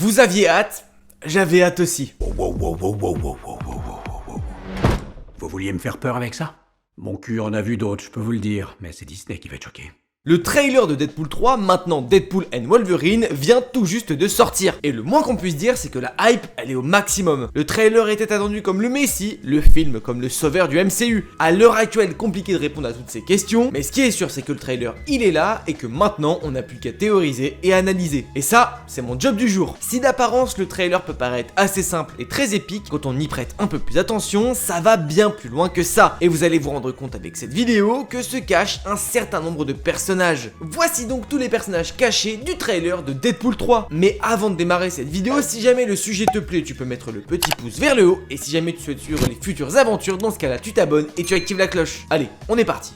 Vous aviez hâte, j'avais hâte aussi. Vous vouliez me faire peur avec ça? Mon cul en a vu d'autres, je peux vous le dire, mais c'est Disney qui va être choqué. Le trailer de Deadpool 3, maintenant Deadpool & Wolverine, vient tout juste de sortir. Et le moins qu'on puisse dire, c'est que la hype, elle est au maximum. Le trailer était attendu comme le Messie, le film comme le sauveur du MCU. À l'heure actuelle, compliqué de répondre à toutes ces questions, mais ce qui est sûr, c'est que le trailer, il est là, et que maintenant, on n'a plus qu'à théoriser et analyser. Et ça, c'est mon job du jour. Si d'apparence, le trailer peut paraître assez simple et très épique, quand on y prête un peu plus attention, ça va bien plus loin que ça. Et vous allez vous rendre compte avec cette vidéo que se cache un certain nombre de personnages. Voici donc tous les personnages cachés du trailer de Deadpool 3. Mais avant de démarrer cette vidéo, si jamais le sujet te plaît, tu peux mettre le petit pouce vers le haut. Et si jamais tu souhaites suivre les futures aventures, dans ce cas là tu t'abonnes et tu actives la cloche. Allez, on est parti.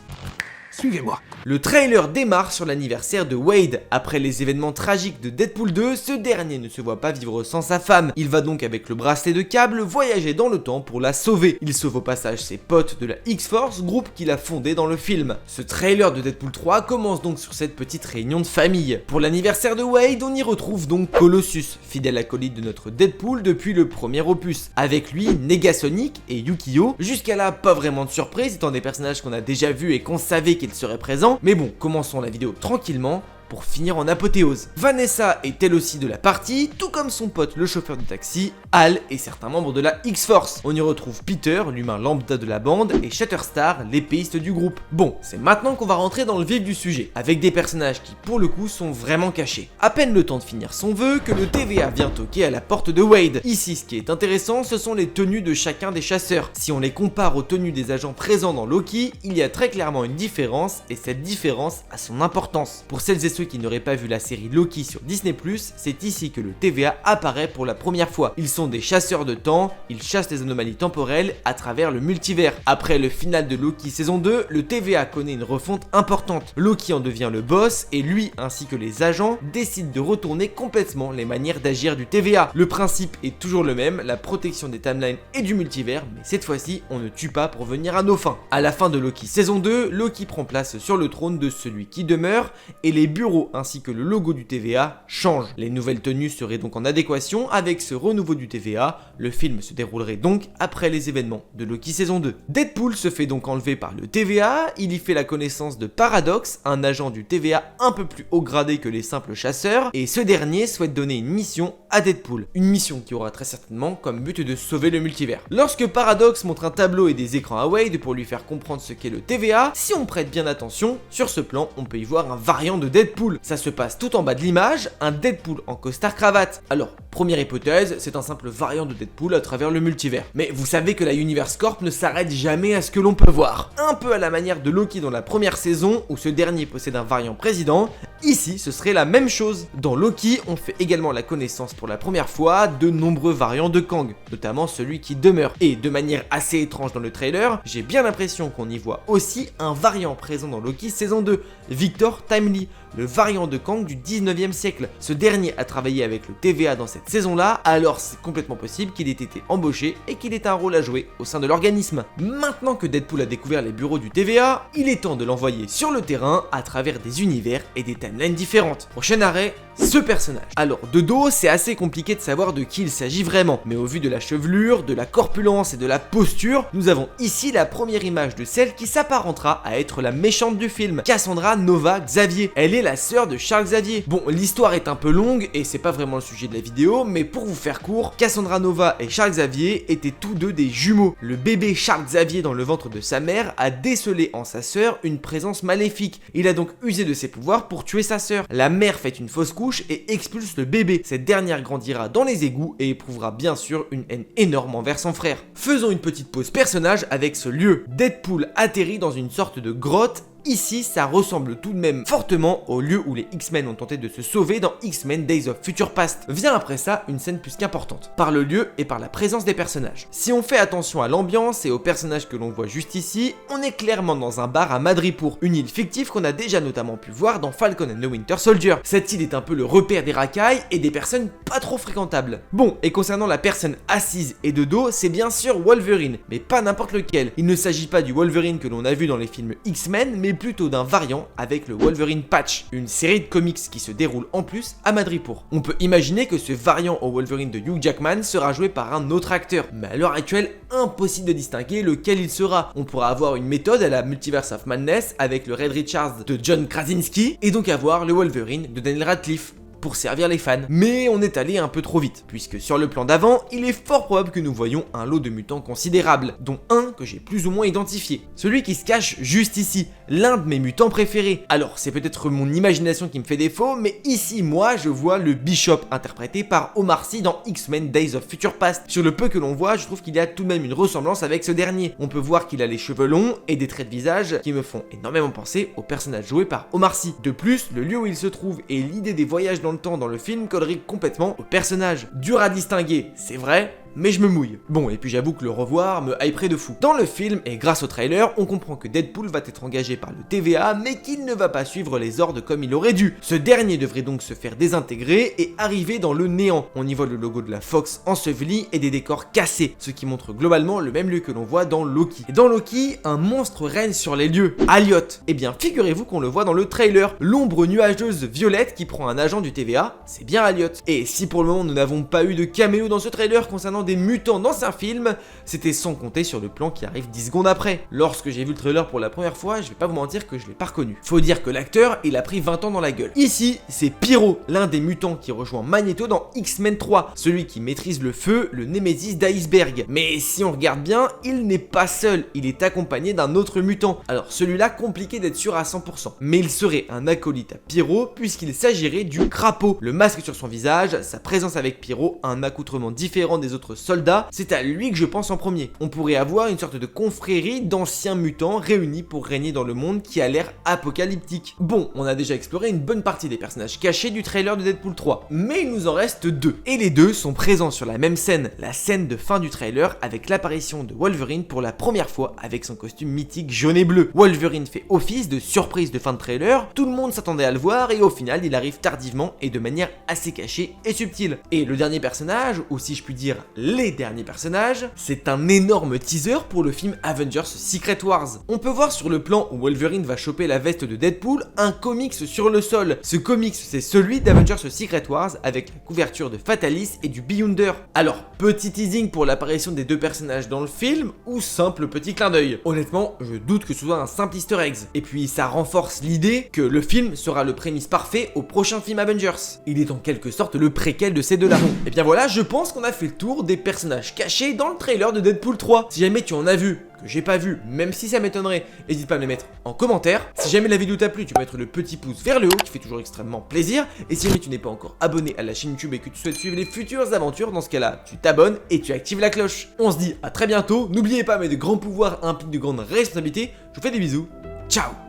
Suivez-moi. Le trailer démarre sur l'anniversaire de Wade. Après les événements tragiques de Deadpool 2, ce dernier ne se voit pas vivre sans sa femme. Il va donc avec le bracelet de câble voyager dans le temps pour la sauver. Il sauve au passage ses potes de la X-Force, groupe qu'il a fondé dans le film. Ce trailer de Deadpool 3 commence donc sur cette petite réunion de famille. Pour l'anniversaire de Wade, on y retrouve donc Colossus, fidèle acolyte de notre Deadpool depuis le premier opus. Avec lui, Negasonic et Yukio. Jusqu'à là, pas vraiment de surprise, étant des personnages qu'on a déjà vus et qu'on savait qu'ils seraient présents. Mais bon, commençons la vidéo tranquillement pour finir en apothéose. Vanessa est elle aussi de la partie, tout comme son pote le chauffeur de taxi, Hal et certains membres de la X-Force. On y retrouve Peter, l'humain lambda de la bande, et Shatterstar, l'épéiste du groupe. Bon, c'est maintenant qu'on va rentrer dans le vif du sujet, avec des personnages qui pour le coup sont vraiment cachés. À peine le temps de finir son vœu que le TVA vient toquer à la porte de Wade. Ici, ce qui est intéressant, ce sont les tenues de chacun des chasseurs. Si on les compare aux tenues des agents présents dans Loki, il y a très clairement une différence, et cette différence a son importance. Pour celles et ceux qui n'auraient pas vu la série Loki sur Disney+, c'est ici que le TVA apparaît pour la première fois. Ils sont des chasseurs de temps, ils chassent les anomalies temporelles à travers le multivers. Après le final de Loki saison 2, le TVA connaît une refonte importante. Loki en devient le boss et lui ainsi que les agents décident de retourner complètement les manières d'agir du TVA. Le principe est toujours le même, la protection des timelines et du multivers, mais cette fois-ci on ne tue pas pour venir à nos fins. À la fin de Loki saison 2, Loki prend place sur le trône de celui qui demeure et les bureaux ainsi que le logo du TVA changent. Les nouvelles tenues seraient donc en adéquation avec ce renouveau du TVA. Le film se déroulerait donc après les événements de Loki saison 2. Deadpool se fait donc enlever par le TVA, il y fait la connaissance de Paradox, un agent du TVA un peu plus haut gradé que les simples chasseurs, et ce dernier souhaite donner une mission à Deadpool. Une mission qui aura très certainement comme but de sauver le multivers. Lorsque Paradox montre un tableau et des écrans à Wade pour lui faire comprendre ce qu'est le TVA, si on prête bien attention, sur ce plan, on peut y voir un variant de Deadpool. Ça se passe tout en bas de l'image, un Deadpool en costard-cravate. Alors, première hypothèse, c'est un simple variant de Deadpool à travers le multivers. Mais vous savez que la Universe Corp ne s'arrête jamais à ce que l'on peut voir. Un peu à la manière de Loki dans la première saison, où ce dernier possède un variant président, ici ce serait la même chose. Dans Loki, on fait également la connaissance pour la première fois de nombreux variants de Kang, notamment celui qui demeure. Et de manière assez étrange dans le trailer, j'ai bien l'impression qu'on y voit aussi un variant présent dans Loki saison 2, Victor Timely, le variant de Kang du 19e siècle. Ce dernier a travaillé avec le TVA dans cette saison-là, alors c'est complètement possible qu'il ait été embauché et qu'il ait un rôle à jouer au sein de l'organisme. Maintenant que Deadpool a découvert les bureaux du TVA, il est temps de l'envoyer sur le terrain à travers des univers et des timelines différentes. Prochain arrêt, ce personnage. Alors de dos, c'est assez compliqué de savoir de qui il s'agit vraiment, mais au vu de la chevelure, de la corpulence et de la posture, nous avons ici la première image de celle qui s'apparentera à être la méchante du film, Cassandra Nova Xavier. Elle est la sœur de Charles Xavier. Bon, l'histoire est un peu longue et c'est pas vraiment le sujet de la vidéo, mais pour vous faire court, Cassandra Nova et Charles Xavier étaient tous deux des jumeaux. Le bébé Charles Xavier dans le ventre de sa mère a décelé en sa sœur une présence maléfique. Il a donc usé de ses pouvoirs pour tuer sa sœur. La mère fait une fausse couche et expulse le bébé. Cette dernière grandira dans les égouts et éprouvera bien sûr une haine énorme envers son frère. Faisons une petite pause personnage avec ce lieu. Deadpool atterrit dans une sorte de grotte. Ici, ça ressemble tout de même fortement au lieu où les X-Men ont tenté de se sauver dans X-Men Days of Future Past. Vient après ça une scène plus qu'importante, par le lieu et par la présence des personnages. Si on fait attention à l'ambiance et aux personnages que l'on voit juste ici, on est clairement dans un bar à Madripoor, une île fictive qu'on a déjà notamment pu voir dans Falcon and the Winter Soldier. Cette île est un peu le repère des racailles et des personnes pas trop fréquentables. Bon, et concernant la personne assise et de dos, c'est bien sûr Wolverine, mais pas n'importe lequel. Il ne s'agit pas du Wolverine que l'on a vu dans les films X-Men, mais plutôt d'un variant avec le Wolverine Patch, une série de comics qui se déroule en plus à Madripoor. On peut imaginer que ce variant au Wolverine de Hugh Jackman sera joué par un autre acteur, mais à l'heure actuelle, impossible de distinguer lequel il sera. On pourra avoir une méthode à la Multiverse of Madness avec le Red Richards de John Krasinski, et donc avoir le Wolverine de Daniel Radcliffe, pour servir les fans. Mais on est allé un peu trop vite, puisque sur le plan d'avant, il est fort probable que nous voyons un lot de mutants considérable, dont un que j'ai plus ou moins identifié. Celui qui se cache juste ici, l'un de mes mutants préférés. Alors c'est peut-être mon imagination qui me fait défaut, mais ici moi je vois le Bishop, interprété par Omar Sy dans X-Men Days of Future Past. Sur le peu que l'on voit, je trouve qu'il y a tout de même une ressemblance avec ce dernier. On peut voir qu'il a les cheveux longs et des traits de visage qui me font énormément penser au personnage joué par Omar Sy. De plus, le lieu où il se trouve et l'idée des voyages dans le temps dans le film collerait complètement au personnage. Dur à distinguer, c'est vrai, mais je me mouille. Bon, et puis j'avoue que le revoir me hyperait de fou. Dans le film, et grâce au trailer, on comprend que Deadpool va être engagé par le TVA, mais qu'il ne va pas suivre les ordres comme il aurait dû. Ce dernier devrait donc se faire désintégrer et arriver dans le néant. On y voit le logo de la Fox enseveli et des décors cassés, ce qui montre globalement le même lieu que l'on voit dans Loki. Et dans Loki, un monstre règne sur les lieux, Alliot. Eh bien, figurez-vous qu'on le voit dans le trailer. L'ombre nuageuse violette qui prend un agent du TVA, c'est bien Alliot. Et si pour le moment nous n'avons pas eu de caméo dans ce trailer concernant des mutants d'anciens films, c'était sans compter sur le plan qui arrive 10 secondes après. Lorsque j'ai vu le trailer pour la première fois, je vais pas vous mentir que je l'ai pas reconnu. Faut dire que l'acteur, il a pris 20 ans dans la gueule. Ici, c'est Pyro, l'un des mutants qui rejoint Magneto dans X-Men 3, celui qui maîtrise le feu, le Némésis d'Iceberg. Mais si on regarde bien, il n'est pas seul, il est accompagné d'un autre mutant. Alors celui-là, compliqué d'être sûr à 100%. Mais il serait un acolyte à Pyro, puisqu'il s'agirait du Crapaud. Le masque sur son visage, sa présence avec Pyro, un accoutrement différent des autres soldats, c'est à lui que je pense en premier. On pourrait avoir une sorte de confrérie d'anciens mutants réunis pour régner dans le monde qui a l'air apocalyptique. Bon, on a déjà exploré une bonne partie des personnages cachés du trailer de Deadpool 3, mais il nous en reste deux. Et les deux sont présents sur la même scène, la scène de fin du trailer avec l'apparition de Wolverine pour la première fois avec son costume mythique jaune et bleu. Wolverine fait office de surprise de fin de trailer, tout le monde s'attendait à le voir et au final il arrive tardivement et de manière assez cachée et subtile. Et le dernier personnage, ou si je puis dire les derniers personnages, c'est un énorme teaser pour le film Avengers Secret Wars. On peut voir sur le plan où Wolverine va choper la veste de Deadpool un comics sur le sol. Ce comics, c'est celui d'Avengers Secret Wars avec la couverture de Fatalis et du Beyonder. Alors, petit teasing pour l'apparition des deux personnages dans le film ou simple petit clin d'œil? Honnêtement, je doute que ce soit un simple easter egg. Et puis ça renforce l'idée que le film sera le prémisse parfait au prochain film Avengers. Il est en quelque sorte le préquel de ces deux-là. Et bien voilà, je pense qu'on a fait le tour des personnages cachés dans le trailer de Deadpool 3. Si jamais tu en as vu, que j'ai pas vu, même si ça m'étonnerait, n'hésite pas à me les mettre en commentaire. Si jamais la vidéo t'a plu, tu peux mettre le petit pouce vers le haut qui fait toujours extrêmement plaisir. Et si jamais tu n'es pas encore abonné à la chaîne YouTube et que tu souhaites suivre les futures aventures, dans ce cas-là, tu t'abonnes et tu actives la cloche. On se dit à très bientôt. N'oubliez pas, mais de grands pouvoirs impliquent de grandes responsabilités. Je vous fais des bisous. Ciao.